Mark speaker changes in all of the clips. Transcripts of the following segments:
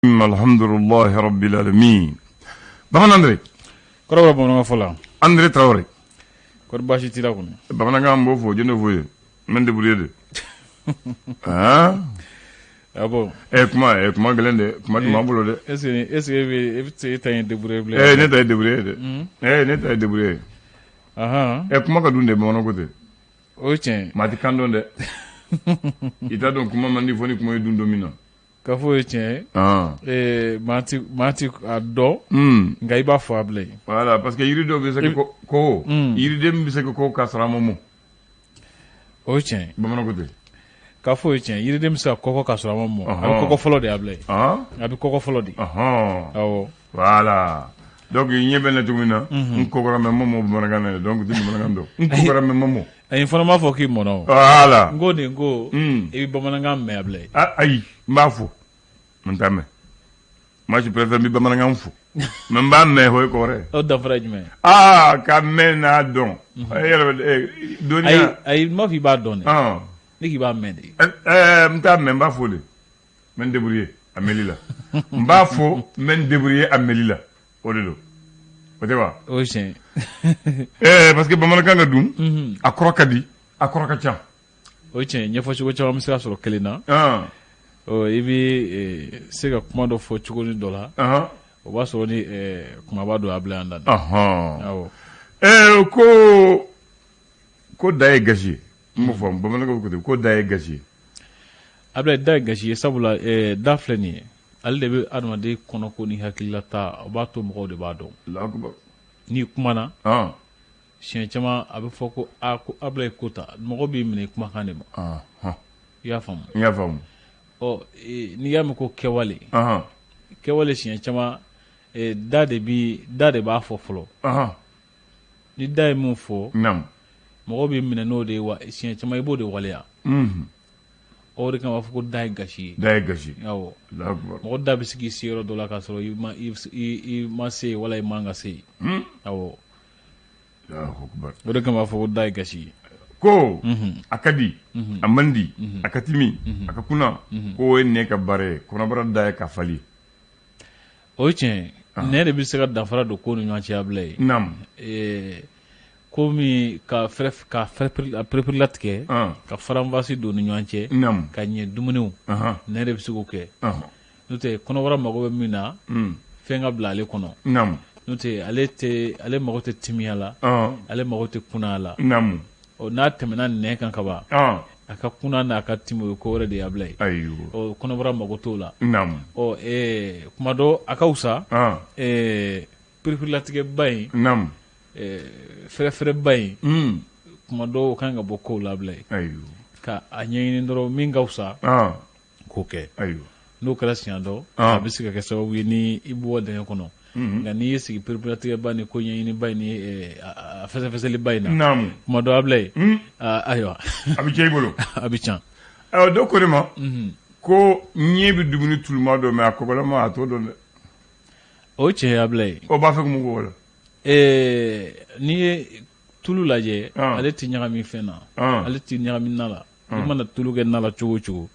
Speaker 1: Alhamdulillahi rabbil alamin. Bamanan André.
Speaker 2: Kɔrɔ bamanan fɔla.
Speaker 1: André Traoré.
Speaker 2: Kɔrɔ baasi t'i la kɔni.
Speaker 1: Bamanankan b'o fɔ jɔn de fɔ ye. Mɛ débrouiller de. Ah
Speaker 2: bon.
Speaker 1: Kuma gɛlɛn dɛ. Kuma tun b'an bolo dɛ.
Speaker 2: Est-ce que e bɛ se e ta ye débrouiller bilen.
Speaker 1: Ne ta ye débrouiller dɛ. Ne ta ye débrouiller. Kuma ka dun dɛ bamananw ko tɛ.
Speaker 2: O ye tiɲɛ.
Speaker 1: Maa ti kan dɔn dɛ. I t'a dɔn kuma man di fɔ ni kuma ye dun don min na.
Speaker 2: K'a fɔ o ye tiɲɛ ye. Maa ti a dɔn. Nka i b'a fɔ a bilen.
Speaker 1: Voilà parce que yiri dɔw bɛ se ko yiriden bɛ se ko k'a sɔrɔ a ma mɔ.
Speaker 2: O ye tiɲɛ ye.
Speaker 1: Bamananw ko tɛ.
Speaker 2: K'a fɔ o ye tiɲɛ ye yiriden bɛ se ka kɔkɔ k'a sɔrɔ a ma mɔ. A bɛ kɔkɔ fɔlɔ de a bilen. A bɛ kɔkɔ fɔlɔ de. Awɔ.
Speaker 1: Voilà. Donc i ɲɛ bɛ ne cogo min na n kɔkɔra mɛ n ma mɔ bamanankan na donc ti bamanankan dɔn n kɔkɔra mɛ n ma mɔ.
Speaker 2: Ayi fana m'a fɔ k'i mɔnna o.
Speaker 1: Voilà.
Speaker 2: N ko de ko i bɛ bamanankan mɛn a bilen.
Speaker 1: Ayi n b'a fɔ n t'a mɛn moi je préfère n bɛ bamanankan fɔ mɛ n b'a mɛn o ye kɔrɔ ye.
Speaker 2: O danfara ye jumɛn ye.
Speaker 1: Ka mɛn n'a dɔn.
Speaker 2: Dɔnniya. Ayi n m'a fɔ i b'a dɔn dɛ. Ne k'i b'a mɛn de.
Speaker 1: N t'a mɛn n b'a fɔ de n bɛ n débrouiller a mɛnli la n b'a fɔ n bɛ n débrouiller a mɛnli la o de don o tɛ wa.
Speaker 2: O ye tiɲɛ
Speaker 1: ye. Parce que bamanankan ka dun a kɔrɔ ka di a kɔrɔ ka ca.
Speaker 2: O ye tiɲɛ ye ɲɛfɔcogo caman bɛ se ka sɔrɔ kelen na. I bɛ se ka kuma dɔ fɔ cogonin dɔ la o b'a sɔrɔ ni kumaba dɔ a bila yan dan.
Speaker 1: Awɔ. Ko da ye gasi ye n b'o fɔ bamanankan ko ten ko da ye gasi ye.
Speaker 2: A bila da ye gasi ye sabula da filɛ nin ye ale de bɛ adamaden kɔnɔko ni hakililata o b'a to mɔgɔw de b'a dɔn. N'i kumana siɲɛ caman a bɛ fɔ ko ko Ablaye ko ta mɔgɔ b'i minɛ kumakan de ma. I y'a faamu.
Speaker 1: N y'a faamu.
Speaker 2: N'i y'a mɛn ko kɛwale kɛwale siɲɛ caman da de b'a fɔ fɔlɔ. Ni da ye mun fɔ mɔgɔ b'i minɛ n'o de ye wa siɲɛ caman i b'o de waleya. O de kama b'a fɔ ko da ye gasi ye.
Speaker 1: Da ye gasi.
Speaker 2: Awɔ. Mɔgɔ da bɛ se k'i se yɔrɔ dɔ la k'a sɔrɔ i ma se yen wala i man ka se yen. Awɔ. O de kama b'a fɔ ko da ye gasi ye.
Speaker 1: Ko a ka di a man di a ka timi a ka kunna k'o ye nɛ ka baara ye kɔnɔbara da ye ka fali.
Speaker 2: O ye tiɲɛ ye. Nɛ de bɛ se ka danfara don ko ni ɲɔgɔn cɛ Ablaye. Ko min ka perepere latigɛ ka faranfasi don ni ɲɔgɔn cɛ ka ɲɛ dumuniw nɛ de bɛ se k'o kɛ. N'o tɛ kɔnɔbara mago bɛ min na fɛn ka bila ale kɔnɔ. N'o tɛ ale mago tɛ timiya la ale mago tɛ kunnaya la. N'a tɛmɛna nɛ kan ka ban a ka kunna n'a ka timi o ye ko wɛrɛ de ye Ablaye. Kɔnɔbara mago t'o la. Kuma dɔ a ka wusa perepere latigɛba in fɛrɛfɛrɛba in kuma dɔw kan ka bɔ kow la Ablaye ka a ɲɛɲini dɔrɔn min ka wusa k'o kɛ. N'o kɛra siɲɛ dɔ a bɛ se ka kɛ sababu ye ni i bɔ dingɛ kɔnɔ nka n'i y'i sigi perepere latigɛba ni ko ɲɛɲiniba ni a fɛsɛfɛsɛliba in na kuma dɔ Ablaye ayiwa
Speaker 1: a bɛ cɛ i bolo
Speaker 2: a bɛ can.
Speaker 1: Dɔ ko ne ma ko ɲɛ bɛ dumuni tuluma dɔn mɛ a kɔgɔlama a t'o dɔn dɛ.
Speaker 2: O ye tiɲɛ ye Ablaye.
Speaker 1: O b'a fɛ ko mun k'o la.
Speaker 2: N'i ye tulu lajɛ ale tɛ ɲagami fɛn na ale tɛ ɲagami na la i mana tulu kɛ na la cogo o cogo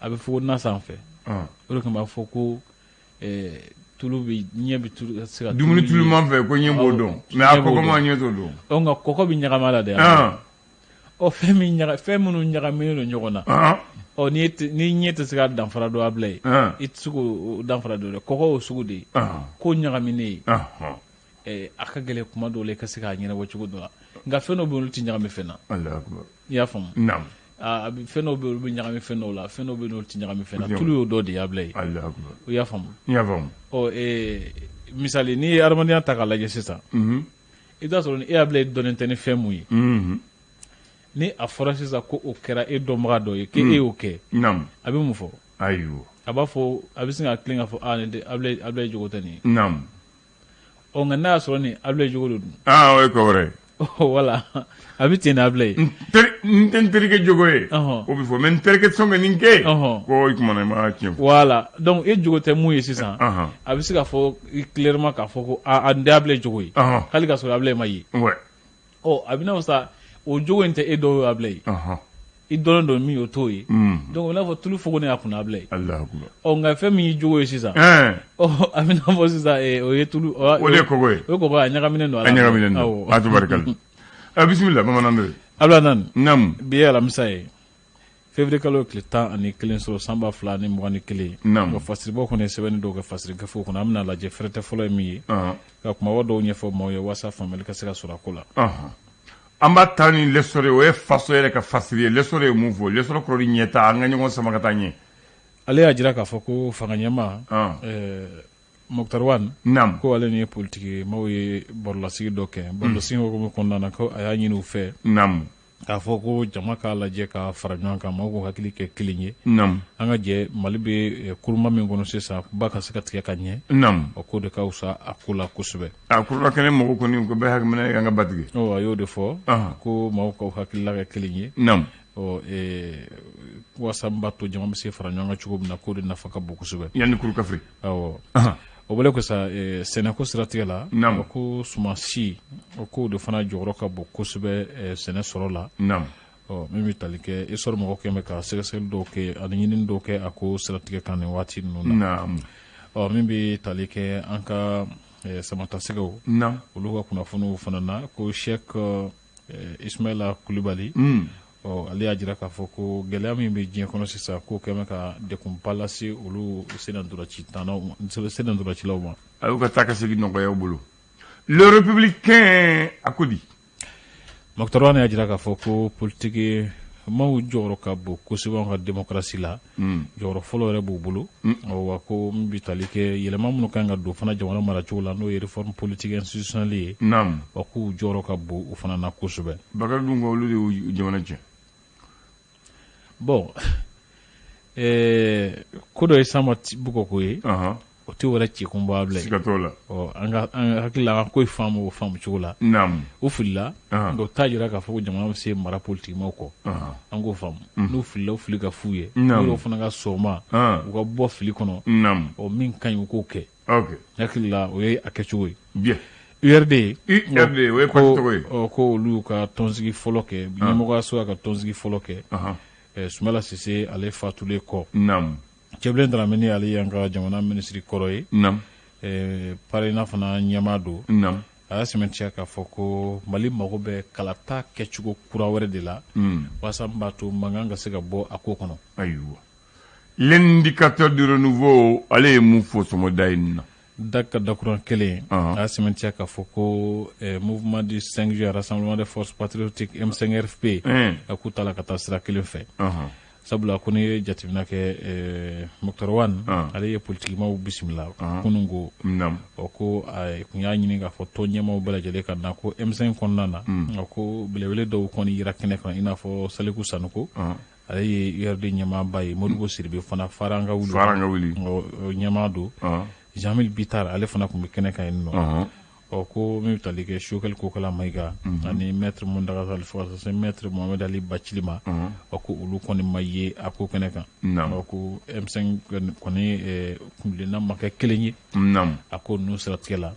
Speaker 2: a bɛ fɔ ko na sanfɛ o de kama b'a fɔ ko tulu bɛ ɲɛ bɛ tulu se ka
Speaker 1: dumuni tuluman fɛ ko ɲɛ b'o dɔn mɛ a kɔgɔma ɲɛ t'o dɔn.
Speaker 2: Nka kɔgɔ bɛ ɲagami a la dɛ. Fɛn minnu ɲagaminen don ɲɔgɔn na ni ɲɛ tɛ se ka danfara dɔn Ablaye i tɛ se k'o danfara dɔn dɛ kɔgɔ y'o sugu de ye ko ɲagaminen ye. A ka gɛlɛn kuma dɔw la i ka se k'a ɲɛnabɔ cogo dɔ la nka fɛn dɔw bɛ olu tɛ ɲagami fɛn na. I y'a faamu. Fɛn dɔw bɛ olu bɛ ɲagami fɛn dɔw la fɛn dɔw bɛ olu tɛ ɲagami fɛn na tulu y'o dɔ de ye Ablaye. I y'a faamu. Misali n'i ye adamadenya ta k'a lajɛ sisan i b'a sɔrɔ ni e Ablaye dɔnnen tɛ ni fɛn mun ye ni a fɔra sisan ko o kɛra e dɔnbaga dɔ ye k'e y'o kɛ a bɛ mun fɔ. A b'a fɔ a bɛ sin ka tilen k'a fɔ nin tɛ Ablaye jogo tɛ nin ye. Nka n'a y'a sɔrɔ ni Ablaye jogo de dun. O
Speaker 1: ye ko wɛrɛ ye.
Speaker 2: Wala a bɛ ten ni Ablaye.
Speaker 1: N tɛ n terikɛ jogo ye o bɛ fɔ mɛ n terikɛ sɔn ka nin kɛ ko i kumana i ma tiɲɛ fɔ.
Speaker 2: Wala donc e jogo tɛ mun ye sisan a bɛ se ka fɔ clairement k'a fɔ ko n tɛ Ablaye jogo ye hali ka sɔrɔ Ablaye ma ye. A bɛ n'a fɔ sa o jogo in tɛ e dɔw ye Ablaye. i dɔnnen don min o t'o ye donc n'a fɔ tulu fogo ne y'a kunna bila ye nka fɛn min y'i jogo ye sisan a bɛna fɔ sisan o ye tulu
Speaker 1: o de ye kɔgɔ ye
Speaker 2: o ye kɔgɔ a ɲagaminen don
Speaker 1: a ɲagaminen don a tubarikala bisimila bamanan bɛ
Speaker 2: abula nani
Speaker 1: namu
Speaker 2: bi ye alamisa ye février kalo tile 11 sɔrɔ san 2021 ka fasiribɔ kɔni sɛbɛnni dɔw kɛ fasiri gafew kɔnɔ an bɛna lajɛ fɛrɛtɛ fɔlɔ ye min ye ka kumaba dɔw ɲɛfɔ maaw ye walasa faamuyali ka se ka sɔrɔ a ko la
Speaker 1: an b'a taa ni lesɔrɔ o ye faso yɛrɛ ka fasiri ye lesɔrɔ ye mun fɔ lesɔrɔ kɔrɔ ni ɲɛta an ka ɲɔgɔn sama ka taa ɲɛ
Speaker 2: ale y'a jira k'a fɔ ko fanga ɲɛma Mokhtar Wane ko ale ni politiki maaw ye barolasigi dɔ kɛ barolasigi hokumu kɔnɔna na ko a y'a ɲini u fɛ k'a fɔ ko jama k'a lajɛ ka fara ɲɔgɔn kan maaw k'u hakili kɛ kelen ye an ka jɛ Mali bɛ kuruma min kɔnɔ sisan ba ka se ka tigɛ ka ɲɛ o ko de ka fisa a ko la kosɛbɛ
Speaker 1: a kurula kɛnɛ mɔgɔ kɔni ko bɛɛ hakilina ye an ka batigi
Speaker 2: a y'o de fɔ ko maaw k'u hakilila kɛ kelen ye walasa min b'a to jama bɛ se fara ɲɔgɔn kan cogo min na k'o de nafa ka bon kosɛbɛ
Speaker 1: yanni kuru kafiri
Speaker 2: o bɔlen ko sa sɛnɛko siratigɛ la ko sumansi o k'o de fana jɔyɔrɔ ka bon kosɛbɛ sɛnɛ sɔrɔ la min bɛ tali kɛ histoire mɔgɔw kɛn bɛ ka sɛgɛsɛgɛli dɔw kɛ ani ɲinini dɔw kɛ a ko siratigɛ kan nin waati ninnu na min bɛ tali kɛ an ka samatasɛgɛw olu ka kunnafoniw fana na ko Sheikh Ismaila Kulibali ale y'a jira k'a fɔ ko gɛlɛya min bɛ diɲɛ kɔnɔ sisan k'o kɛn bɛ ka dekunba lase olu senadolacilaw ma
Speaker 1: a y'u ka taa ka segin nɔgɔya u bolo le républicain a ko di
Speaker 2: Mokhtar Wane y'a jira k'a fɔ ko politiki maaw jɔyɔrɔ ka bon kosɛbɛ an ka démocratie la jɔyɔrɔ fɔlɔ yɛrɛ b'u bolo wa ko min bɛ tali kɛ yɛlɛma minnu kan ka don fana jamana maracogo la n'o ye réforme politique institutionnelle ye wa k'u jɔyɔrɔ ka bon o fana na kosɛbɛ
Speaker 1: Bakari Dungo olu de y'u jamana tiɲɛ
Speaker 2: bon ko dɔ ye Sama Bukoko ye o tɛ wɛrɛ ci kun bɔ bila
Speaker 1: siga t'o la
Speaker 2: an hakili la an ko ye faamu o faamu cogo la u filila nka o t'a jira k'a fɔ ko jamana bɛ se mara politikimaw kɔ an k'o faamu n'u filila u fili ka f'u ye n'u fana ka sɔgɔma u ka bɔ fili kɔnɔ min ka ɲi u k'o kɛ hakili la o ye a kɛcogo ye URD
Speaker 1: o ye parti tɔgɔ ye
Speaker 2: ko olu y'u ka tɔnsigi fɔlɔ kɛ ɲɛmɔgɔyaso y'a ka tɔnsigi fɔlɔ kɛ Sumala Sise ale fatulen kɔ Cɛbilen Dramini ale y'an ka jamana minisiri kɔrɔ ye Parena fana ɲɛmaa don a y'a sɛmɛntiya k'a fɔ ko Mali mago bɛ kalata kɛcogo kura wɛrɛ de la walasa min b'a to mankan ka se ka bɔ a ko kɔnɔ
Speaker 1: ayiwa l'indicateur du renouveau ale ye mun fɔ sɔmɔda in na
Speaker 2: Daka dakuran kelen a y'a sɛmɛntiya k'a fɔ ko mouvement du 5 juillet rassemblement des forces patriotiques M5RFP a k'u ta la ka taa sira kelen fɛ sabula ko n'i ye jateminɛ kɛ Mokhtar Wane ale ye politikimaw bisimila kunungo ko a kun y'a ɲini k'a fɔ tɔn ɲɛmaw bɛɛ lajɛlen ka na ko M5 kɔnɔna na ko belebele dɔw kɔni yira kɛnɛ kan i n'a fɔ Saliku Sanuko ale ye URD ɲɛmaaba ye Modibo Sidibe fana Faranga Wuli ɲɛmaa don Jamil Bitar ale fana tun bɛ kɛnɛ kan yen nɔ ko min bɛ tali kɛ Choguel Kokala Mayiga ani maître Mundaga Sali fo ka taa se maître Mohamed Ali Bacilima ko olu kɔni ma ye a ko kɛnɛ kan ko M5 kɔni kuntilenna ma kɛ kelen ye a ko ninnu siratigɛ la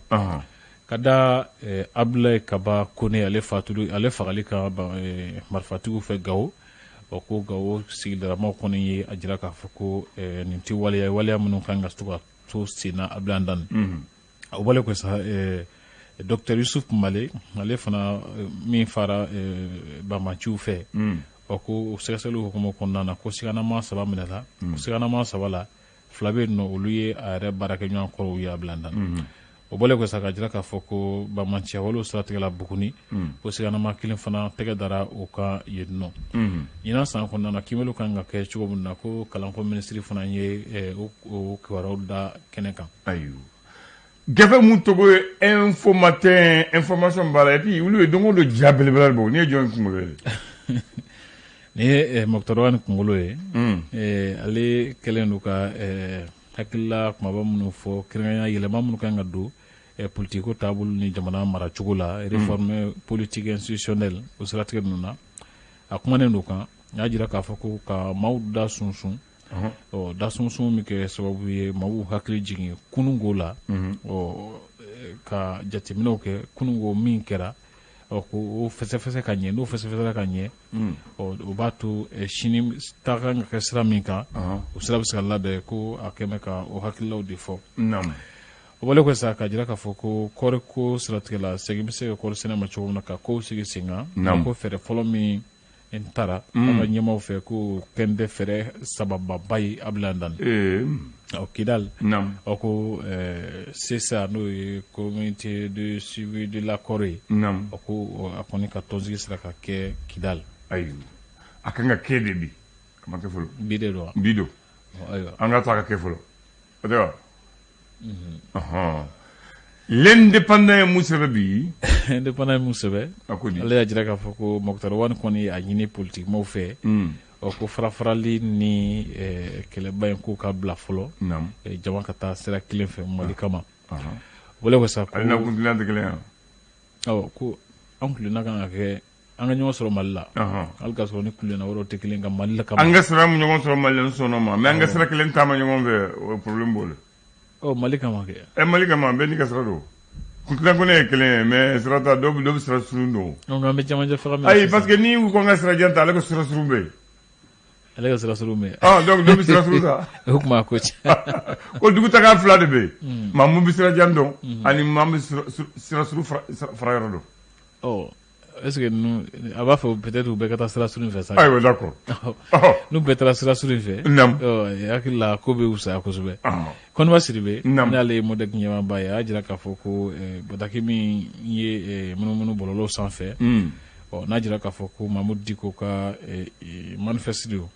Speaker 2: ka da Abdoulaye Kaba Kone ale fagali ka marifatigiw fɛ Gawo ko Gawo sigidalamaw kɔni ye a jira k'a fɔ ko nin tɛ waleya minnu kan ka to senna Abdoulaye Andane o bɔlen ko sa Dr Yusuf Male ale fana min fara Bamaciw fɛ ko sɛgɛsɛgɛliw hukumu kɔnɔna na ko siganama 3 minɛla siganama 3 la 2 bɛ yen nɔ olu ye a yɛrɛ baarakɛɲɔgɔn kɔrɔw ye Abdoulaye Andane o bɔlen ko sa ka jira k'a fɔ ko Bamacɛwalo siratigɛla Buguni ko siganama 1 fana tɛgɛ dara o ka yen nɔ ɲinan san kɔnɔna na kimɛliw kan ka kɛ cogo min na ko kalanko minisiri fana ye o kibaruyaw da kɛnɛ kan
Speaker 1: Gafe mun tɔgɔ ye information b'a la et puis olu ye don o don ja belebele bɔ ni ye jɔn kunkolo ye
Speaker 2: ni ye Mokhtar Wane kunkolo ye ale kɛlen don ka hakilila kumaba minnu fɔ kɛrɛnkɛrɛnya yɛlɛma minnu kan ka don politiko taabolo ni jamana maracogo la réforme politique institutionnelle o siratigɛ ninnu na a kumanen don kan y'a jira k'a fɔ ko ka maaw da sunsun da sunsun min kɛ sababu ye maaw hakili jigin kunungo la ka jateminɛw kɛ kunungo min kɛra ko fɛsɛfɛsɛ ka ɲɛ n'o fɛsɛfɛsɛla ka ɲɛ o b'a to sini ta kan ka kɛ sira min kan o sira bɛ se ka labɛn ko a kɛmɛ ka o hakililaw de fɔ o wale ko sa ka jira k'a fɔ ko kɔɔri ko siratigɛ la segin bɛ se ka kɔɔri sɛnɛ ma cogo min na ka kow sigi sen kan ko fɛɛrɛ fɔlɔ min n taara an ka ɲɛmaw fɛ ko kɛn bɛ fɛɛrɛ sabababa ye Abdoulaye Ndane Kidal ko CSA n'o ye communauté de suivi de l'accord ye ko a kɔni ka tɔnsigi sera ka kɛ Kidal
Speaker 1: ayi a kan ka kɛ de bi a ma kɛ fɔlɔ
Speaker 2: bi de don
Speaker 1: bi don an ka taa ka kɛ fɔlɔ o tɛ wa l'indépendant ye mun sɛbɛ bi
Speaker 2: indépendant ye mun sɛbɛ ale y'a jira k'a fɔ ko Moktar Wane kɔni a ɲini politikimɔgɔw fɛ ko farafarali ni kɛlɛba in ko ka bila fɔlɔ jama ka taa sira kelen fɛ Mali kama wala ko sa ko
Speaker 1: ale na kun dilan tɛ kelen
Speaker 2: ko an kulena kan ka kɛ an ka ɲɔgɔn sɔrɔ Mali la hali ka sɔrɔ ni kulena wɛrɛw tɛ kelen ka Mali la kama
Speaker 1: an ka sira ɲɔgɔn sɔrɔ Mali la sɔnna ma mais an ka sira kelen taama ɲɔgɔn fɛ o problème b'o la
Speaker 2: Mali kama kɛ
Speaker 1: Mali kama bɛɛ n'i ka sira don kuntilan kɔni ye kelen ye mais sira ta dɔ bɛ sira surun don
Speaker 2: donc an bɛ cɛmancɛ faga min
Speaker 1: ayi parce que ni u ko an ka sira jan ta ale ka sira surun bɛ yen
Speaker 2: ale ka sira surun bɛ yen
Speaker 1: donc dɔ bɛ sira surun ta
Speaker 2: o kuma ko tiɲɛ
Speaker 1: ko dugutaga fila de bɛ yen maa mun bɛ sira jan dɔn ani maa min bɛ sira surun fara yɔrɔ dɔn
Speaker 2: est-ce que nous a b'a fɔ peut-être u bɛɛ ka taa sira surun fɛ sa
Speaker 1: ayiwa d'accord
Speaker 2: n'u bɛɛ taara sira surun fɛ hakili la ko bɛ wusaya kosɛbɛ Koniba Sidibe n'ale ye MODEC ɲɛmaaba ye a y'a jira k'a fɔ ko bataki min ye munumunu bɔlɔlɔw sanfɛ n'a jira k'a fɔ ko Mamadou Diko ka manifeste don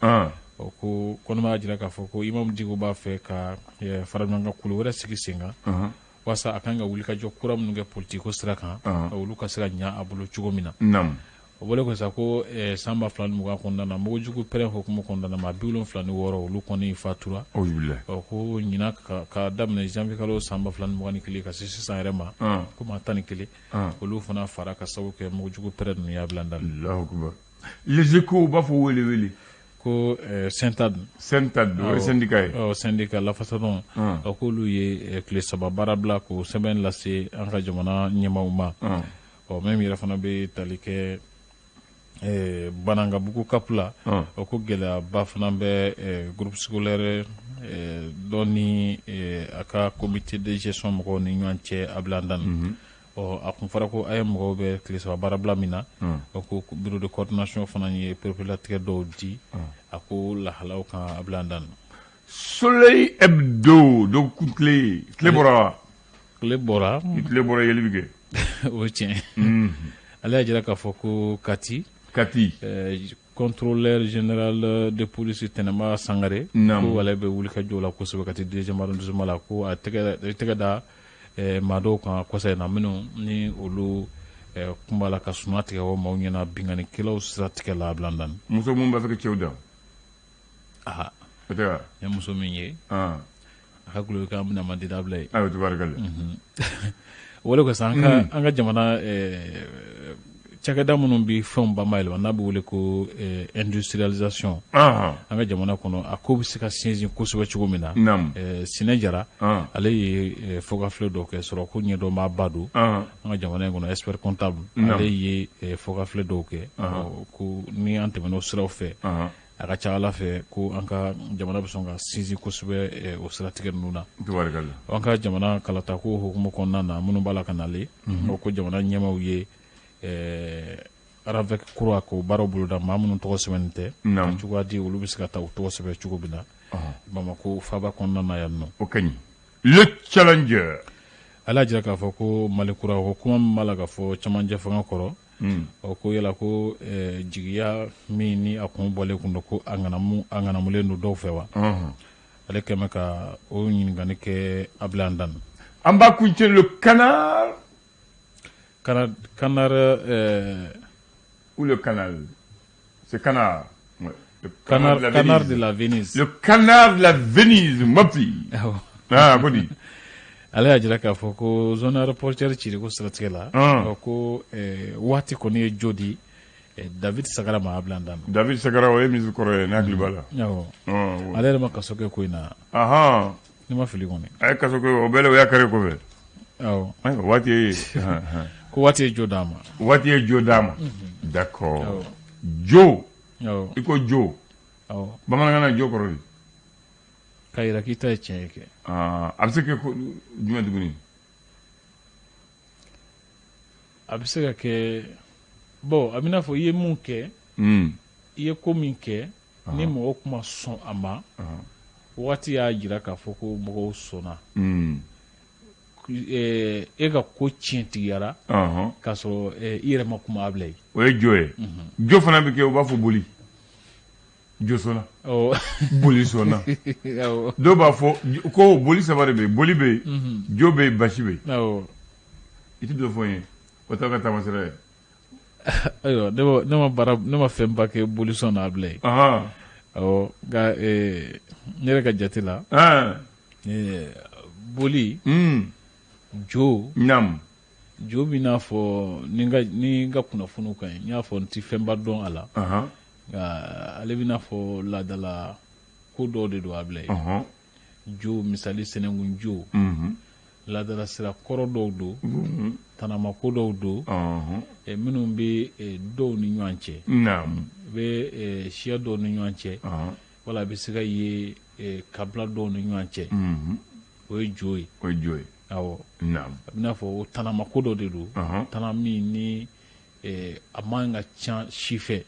Speaker 2: ko Koniba y'a jira k'a fɔ ko Imam Diko b'a fɛ ka fara ɲɔgɔn kan kulu wɛrɛ sigi sen kan walasa a kan ka wuli ka jɔ kura minnu kɛ politiko sira kan olu ka se ka ɲɛ a bolo cogo min na o bɔlen ko sa ko san 2020 kɔnɔna na Mogojugu pɛrɛn hukumu kɔnɔna na maa 76 olu kɔni fatura ko ɲina ka daminɛ janvier kalo san 2021 ka se sisan yɛrɛ ma ko maa 11 olu fana fara ka sababu kɛ Mogojugu pɛrɛn ninnu y'a bila n da la.
Speaker 1: Allahu akbar. Les Échos b'a fɔ wele
Speaker 2: ko Sentad
Speaker 1: o ye syndicat ye
Speaker 2: syndicat Lafasadon k'olu ye tile 3 baara bila ko sɛbɛn lase an ka jamana ɲɛmaaw ma même yɛrɛ fana bɛ tali kɛ Banangabugu Cap la ko gɛlɛyaba fana bɛ groupe scolaire dɔ ni a ka comité de gestion mɔgɔw ni ɲɔgɔn cɛ Abdoulaye Ndane a kun fɔra ko a ye mɔgɔw bɛ tile 3 baara bila min na ko bureau de coordination fana ye perpélatigɛ dɔw di a ko lahalaw kan Abdoulaye Ndane.
Speaker 1: Soleil Hebdo do tile bɔra
Speaker 2: tile bɔra
Speaker 1: yeli bɛ kɛ
Speaker 2: o tiɲɛ ale y'a jira k'a fɔ ko Kati contrôleur général de police Tɛnɛma Sangare ko ale bɛ wuli ka jɔ la kosɛbɛ Kati deuxième arrondissement la ko a tɛgɛ da maa dɔw kan kɔsa in na minnu ni olu kun b'a la ka suma tigɛ o maaw ɲɛna binganikɛlaw sira tigɛ la Abdoulaye Ndane.
Speaker 1: Muso mun b'a fɛ ka cɛw da
Speaker 2: o tɛ wa ye muso min ye a ka gulo k'an bɛna man di dabila ye
Speaker 1: ayiwa tubaarikala
Speaker 2: o wele ko sa an ka jamana cakɛda minnu bɛ fɛnw bamayɛlɛma n'a bɛ wele ko industrialisation an ka jamana kɔnɔ a ko bɛ se ka sinsin kosɛbɛ cogo min na Sinɛ Jara ale ye fɔkafilɛ dɔw kɛ sɔrɔ ko ɲɛdɔn b'a ba don an ka jamana in kɔnɔ expert comptable ale ye fɔkafilɛ dɔw kɛ ko ni an tɛmɛn'o siraw fɛ a ka ca Ala fɛ ko an ka jamana bɛ sɔn ka sinsin kosɛbɛ o siratigɛ ninnu na an ka jamana kalatako hukumu kɔnɔna na minnu b'a la ka nale ko jamana ɲɛmaaw ye Aravec kura ko baaraw boloda maa minnu tɔgɔ sɛbɛnnen tɛ ka cogoya di olu bɛ se ka taa u tɔgɔ sɛbɛn cogo min na Bamako faaba kɔnɔna na yan nɔ
Speaker 1: o kaɲi le challenger
Speaker 2: ale y'a jira k'a fɔ ko Mali kura ko kuma min b'a la ka fɔ camancɛ fanga kɔrɔ ko yala ko jigiya min ni a kun bɔlen kun don ko a ŋanamulen don dɔw fɛ wa ale kɛmɛ ka o ɲininkali kɛ Abdoulaye Ndane.
Speaker 1: An b'a kuncɛ le canard ou le canal c'est canard
Speaker 2: canard de la Venise
Speaker 1: le canard de la Venise mapi kodi
Speaker 2: ale y'a jira k'a fɔ ko zone aéroportuaire ciri ko siratigɛ la ko waati kɔni ye jo di David Sagara ma Abdoulaye Ndane.
Speaker 1: David Sagara o ye ministre kɔrɔ ye n'a hakili b'a la
Speaker 2: ale yɛrɛ ma kaso kɛ ko in na ni ma fili kɔni
Speaker 1: a ye kaso kɛ o bɛɛ la o y'a kari kɔfɛ
Speaker 2: awɔ
Speaker 1: waati ye
Speaker 2: ko waati ye jo d'a ma.
Speaker 1: Waati ye jo d'a ma. D'accord. Jo. I ko jo. Bamanankan na jo kɔrɔ di.
Speaker 2: K'a yira k'i ta ye tiɲɛ ye kɛ.
Speaker 1: A bɛ se ka kɛ jumɛn tuguni.
Speaker 2: A bɛ se ka kɛ bon a bɛ n'a fɔ i ye mun kɛ. I ye ko min kɛ. Ni mɔgɔw kuma sɔn a ma. Waati y'a jira k'a fɔ ko mɔgɔw sɔnna. E ka ko tiɲɛtigiyara. K'a sɔrɔ i yɛrɛ ma kuma a bila ye.
Speaker 1: O ye jo ye. Jo fana bɛ kɛ u b'a fɔ boli. Jo sɔnna. Boli sɔnna. Dɔw b'a fɔ ko boli saba de bɛ yen boli bɛ yen jo bɛ yen basi bɛ yen. I tɛ dɔ fɔ n ye o t'a ka taamasira ye.
Speaker 2: Ayiwa ne ma fɛnba kɛ boli sɔnna a bila ye. Nka ne yɛrɛ ka jate la. Boli. Jo. Jo bɛ n'a fɔ ni n ka kunnafoniw kan n y'a fɔ n tɛ fɛnba dɔn a la. Nka ale bɛ n'a fɔ laadala ko dɔw de don a bila ye. Jo misali Sɛnɛngun jo. Laadala sira kɔrɔ dɔw don. Tanama ko dɔw don. Minnu bɛ dɔw ni ɲɔgɔn cɛ. U bɛ siya dɔw ni ɲɔgɔn cɛ. Wala a bɛ se ka ye kabila dɔw ni ɲɔgɔn cɛ. O ye jo ye.
Speaker 1: O ye jo ye.
Speaker 2: Awɔ. A bɛ n'a fɔ tanama ko dɔ de don. Tana min ni a man ka ca si fɛ.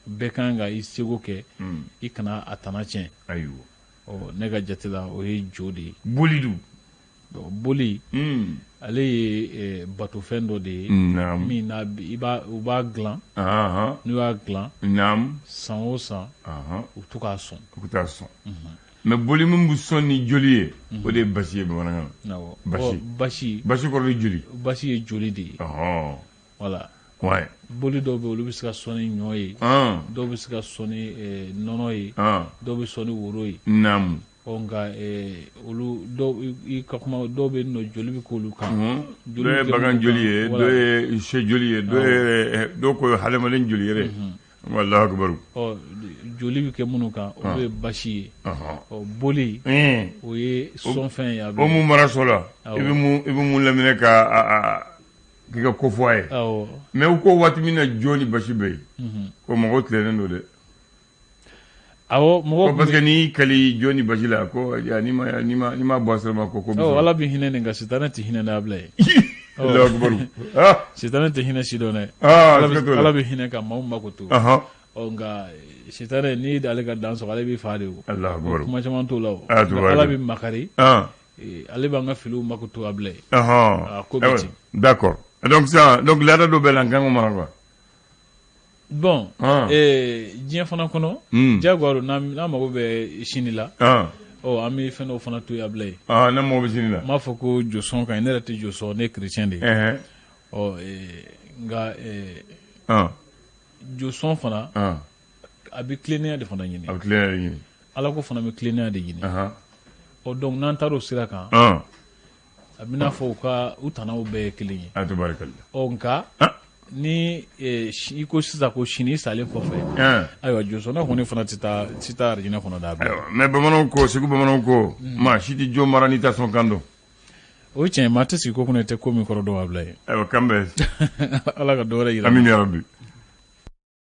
Speaker 2: Bɛɛ kan ka i seko kɛ. I kana a tana tiɲɛ. Ayiwa. Ne ka jate la o ye jo de ye.
Speaker 1: Boli dun.
Speaker 2: Boli. Ale ye batofɛn dɔ de ye. Min u b'a dilan. N'u y'a dilan. San o san. U bɛ to k'a sɔn.
Speaker 1: U bɛ taa sɔn. Mais boli min bɛ sɔn ni joli ye. O de ye basi ye bamanankan na.
Speaker 2: Basi.
Speaker 1: Basi kɔrɔ ye joli.
Speaker 2: Basi ye joli de ye. Voilà. Boli dɔw bɛ olu bɛ se ka sɔn ni ɲɔ ye. Dɔw bɛ se ka sɔn ni nɔnɔ ye. Dɔw bɛ sɔn ni woro ye. Nka olu dɔw bɛ nɔ joli bɛ k'olu kan.
Speaker 1: Dɔ ye bagan joli ye dɔ ye sɛ joli ye dɔw ko hadamaden joli yɛrɛ. Walahu akibaru.
Speaker 2: Joli bɛ kɛ minnu kan olu ye basi ye. Boli o ye sɔnfɛn ye.
Speaker 1: O mun mara so la i bɛ mun laminɛ ka k'i ka ko fɔ a ye. Mais u ko waati min na jo ni basi bɛ yen ko mɔgɔw tilennen don dɛ.
Speaker 2: Awɔ mɔgɔ
Speaker 1: parce que n'i kali jo ni basi la ko n'i ma bɔ a sira ma ko bɛ sɔrɔ.
Speaker 2: Ala bɛ hinɛ nin kan sitanɛ tɛ hinɛ n'a bila ye.
Speaker 1: Alahu akibaru.
Speaker 2: Sitanɛ tɛ hinɛ si dɔn dɛ. Ala bɛ hinɛ ka maaw mako to. Nka sitanɛ n'i ale ka dan sɔrɔ ale bɛ fa de o.
Speaker 1: Alahu akibaru.
Speaker 2: Kuma caman t'o la o. Ala bɛ makari. Ale b'an ka filiw mako to a bila ye. Ko bɛ ten.
Speaker 1: D'accord. Donc laada dɔ bɛ la n kan k'o mara quoi.
Speaker 2: Bon diɲɛ fana kɔnɔ jagoya n'a mago bɛ sini la an bɛ fɛn dɔw fana to yen a bila ye.
Speaker 1: Ne mago bɛ sini la.
Speaker 2: n b'a fɔ ko jɔsɔn kan ne yɛrɛ tɛ jɔsɔn ne ye chrétien de ye. Nka jɔsɔn fana a bɛ tilennenya de fana ɲini.
Speaker 1: A bɛ tilennenya de ɲini.
Speaker 2: Ala ko fana bɛ tilennenya de ɲini. Donc n'an taara o sira kan a bɛ n'a fɔ u tanaw bɛɛ ye kelen ye. Nka ni i ko sisan ko sini salen kɔfɛ ayiwa jɔsɔnna kɔni fana tɛ taa arijinɛ kɔnɔ da bɛɛ.
Speaker 1: Mais bamananw ko segu bamananw ko maa si tɛ jo mara n'i ta sɔn kan dɔn.
Speaker 2: O ye tiɲɛ maa tɛ sigi ko kɔnɔ i tɛ ko min kɔrɔ dɔn a bila ye.
Speaker 1: Ayiwa kan bɛɛ.
Speaker 2: Ala ka dɔ wɛrɛ yira.
Speaker 1: Amina yarabi.